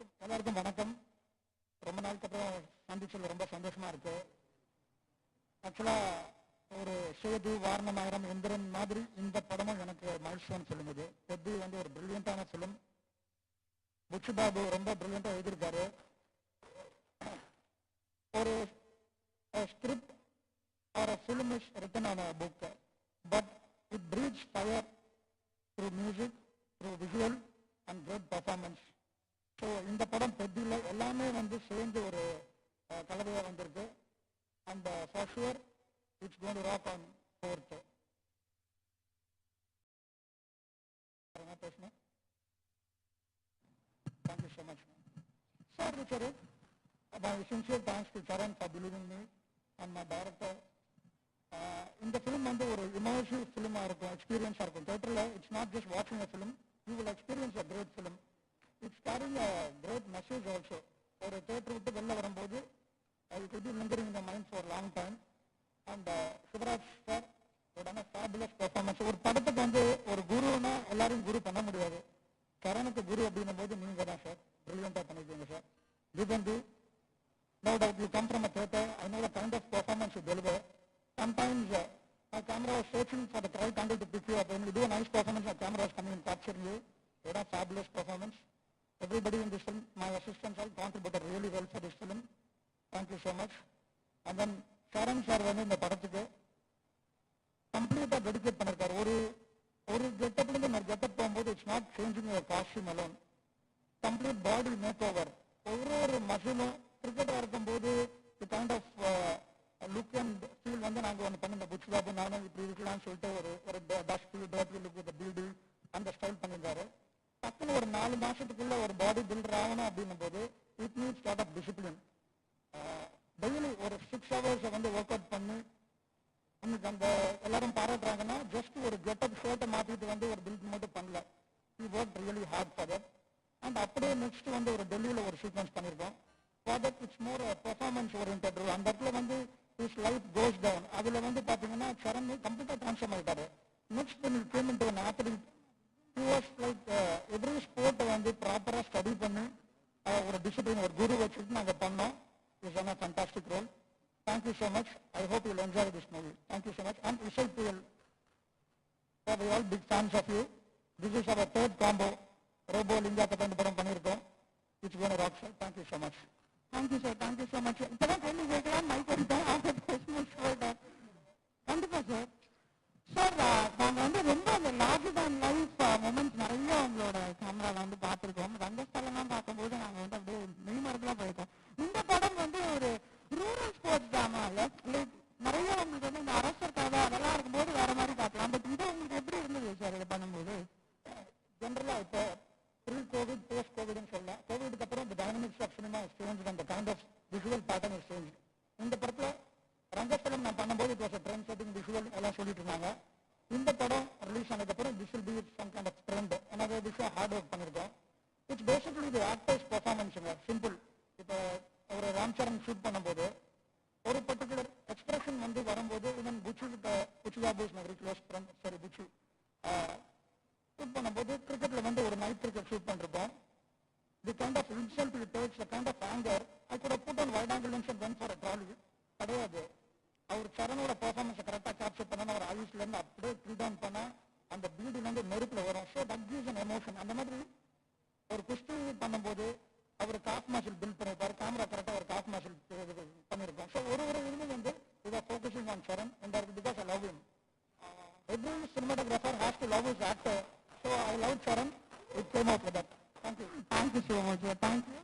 எல்லாருக்கும் வணக்கம். ரொம்ப நாளுக்கு அப்புறம் சந்திச்சது ரொம்ப சந்தோஷமா இருக்கு. ஆக்சுவலா ஒரு சேது, வாரணமாயிரம், எந்திரன் மாதிரி இந்த படமும் எனக்கு மைல்ஸ்டோன் ஃபிலிம். இது பெத்தி வந்து ஒரு பிரில்லியண்டான ஃபிலிம். புச்சு பாபு ரொம்ப பிரில்லியண்டா எழுதியிருக்காரு. ஒரு script R a film is written on a book, but it breathes fire through music, through visual and great performance. So இந்த படம் பெத்தியில் எல்லாமே வந்து சேர்ந்து ஒரு கலவையாக வந்திருக்கு. And for sure it's going to rock on fourth. என்ன பேசணும்? Thank you so much sir. Sir, my sincere thanks to Charan for believing me and my director. இந்த ஃபிலிம் வந்து ஒரு இமர்சிவ் ஃபிலிமாக இருக்கும், எக்ஸ்பீரியன்ஸாக இருக்கும். தேட்டரில் இட்ஸ் நாட் ஜஸ்ட் வாட்சிங் a film, you will experience a great film. It's carrying a great message also. ஒரு theatre விட்டு வெளில வரும்போது it will be lingering in the mind for a long time. And Shivraj sir உடனே fabulous performance. ஒரு படத்துக்கு வந்து ஒரு குருன்னா எல்லாரும் குரு பண்ண முடியாது. சரணுக்கு குரு அப்படின்னும் போது நீங்கள் தான் சார் பிரில்லியண்டாக பண்ணிருக்கீங்க sir. திபந்து, no doubt you come from a theater. I know the kind of performance you deliver. Sometimes my camera was searching for the right angle to pick you up. When you do a nice performance, my camera is coming and capturing you. You had a fabulous performance. Everybody in this film, my assistants all contributed really well for this film. Thank you so much. And then Sharan sir வந்து இந்த படத்துக்கு கம்ப்ளீட்டாக dedicate பண்ணிருக்காரு. ஒரு கெட்டப்லேருந்து ஒரு getup போகும்போது it's not changing your costume alone, complete body make over. ஒரு மசிலும் கிரிக்கெட்டாக இருக்கும்போது kind of look and feel வந்து நாங்கள் ஒன்று பண்ண இந்த புச்சு பாபு நானும் இப்படி இருக்கலாம்னு சொல்லிட்டு ஒரு dust dirty look with beedi அந்த ஸ்டைல் பண்ணியிருந்தாரு. டக்குன்னு ஒரு 4 மாசத்துக்குள்ள ஒரு பாடி பில்டர் ஆகணும் அப்படின்னும் போது it needs lot of discipline. Daily ஒரு 6 hours வந்து ஒர்க் அவுட் பண்ணி இன்னைக்கு அந்த எல்லாரும் பாராட்டுறாங்கன்னா ஜஸ்ட் ஒரு கெட்டப் ஷர்ட்டை மாற்றிட்டு வந்து ஒரு பில்ட் மட்டும் பண்ணல. He work really hard for that. And அப்படியே நெக்ஸ்ட் வந்து ஒரு டெல்லியில் ஒரு சீக்வன்ஸ் பண்ணியிருக்கோம். For that it's more performance oriented. அந்த இடத்துல வந்து இஸ் லைஃப் கோஸ் டவுன். அதில் வந்து பார்த்தீங்கன்னா சரண் கம்ப்ளீட்டாக ட்ரான்ஸ்ஃபார்ம் ஆகிட்டாரு. Next when he came into an athlete, he was like every sport வந்து ப்ராப்பராக ஸ்டடி பண்ணி ஒரு டிசிப்ளின் ஒரு குரு வச்சுட்டு நாங்கள் பண்ணோம். It's a fantastic role. Thank you so much. I hope you'll enjoy this movie. Thank you so much. And Ishai Puyal, we are all big fans of you. This is our third combo. Robo Linga Katand Padam Panirko. It's going to rock, sir. Thank you so much. Thank you, sir. Thank you so much. Thank you, sir. Sir, நாங்கள் வந்து ரொம்ப அந்த larger தேன் life moments நிறைய உங்களோட கேமராவில் வந்து பார்த்துருக்கோம். ரங்கஸ்தலம்லாம் பார்க்கும்போது நாங்கள் வந்து அப்படியே மெய்மறந்துலாம் போயிருக்கோம். இந்த படம் வந்து ஒரு ரூரல் ஸ்போர்ட்ஸ் ட்ராமா இல்லை, லைக் நிறைய உங்களுக்கு வந்து இந்த அரசர் கதை அதெல்லாம் இருக்கும்போது வேற மாதிரி பார்க்கலாம். பட் இது உங்களுக்கு எப்படி இருந்தது சார் இதை பண்ணும்போது? ஜென்ரலாக இப்போ ப்ரீ கோவிட் போஸ்ட் கோவிட்னு சொல்லலாம். கோவிடுக்கு அப்புறம் இந்த டைனமிக்ஸ் ஆஃப் சினிமா சேஞ்ச், அந்த kind of visual pattern change. இந்த படத்தில் ரங்கஸ்தலம் நான் பண்ணும்போது it was a trend setting visual எல்லாம் சொல்லிட்டு இருந்தாங்க. இந்த படம் ரிலீஸ் ஆனதுக்கப்புறம் this will be some kind of trend. எனக்கு விஷயம் ஹார்ட் ஒர்க் பண்ணியிருக்கோம். இட்ஸ் பேசிக்கலி தி ஆக்டர்ஸ் பெர்ஃபார்மன்ஸுங்க. சிம்பிள். இப்போ ஒரு ராம்சரண் ஷூட் பண்ணும்போது ஒரு பர்டிகுலர் எக்ஸ்பிரஷன் வந்து வரும்போது even Buchi Babu is my very close friend. சரி, புச்சு ஷூட் பண்ணும்போது கிரிக்கெட்டில் வந்து ஒரு நைட் கிரிக்கெட் ஷூட் பண்ணிருப்போம். The kind of insult it takes, the kind of anger I could have put on wide angle lens and went for a trolley. கிடையாது, அவர் சரணோட பெர்ஃபார்மன்ஸை கரெக்டாக capture பண்ணணும். அவர் ஆயுஷ்லேருந்து அப்படியே க்ரீட் டவுன் பண்ணால் அந்த பீடிலேருந்து நெருப்பில் வரும். So that gives an emotion. அந்த மாதிரி ஒரு குஸ்தி பண்ணும்போது அவர் காஃப் மாசில் பில்ட் பண்ணியிருப்பார். கேமரா கரெக்டாக ஒரு காஃப் மாசில் பண்ணியிருக்கோம். ஸோ ஒரு இதுவும் வந்து இதை focusing on Charan and because I love him. Every cinematographer has to love his actor. So I love Charan. It came out with that. Thank you. Thank you so much. Thank you.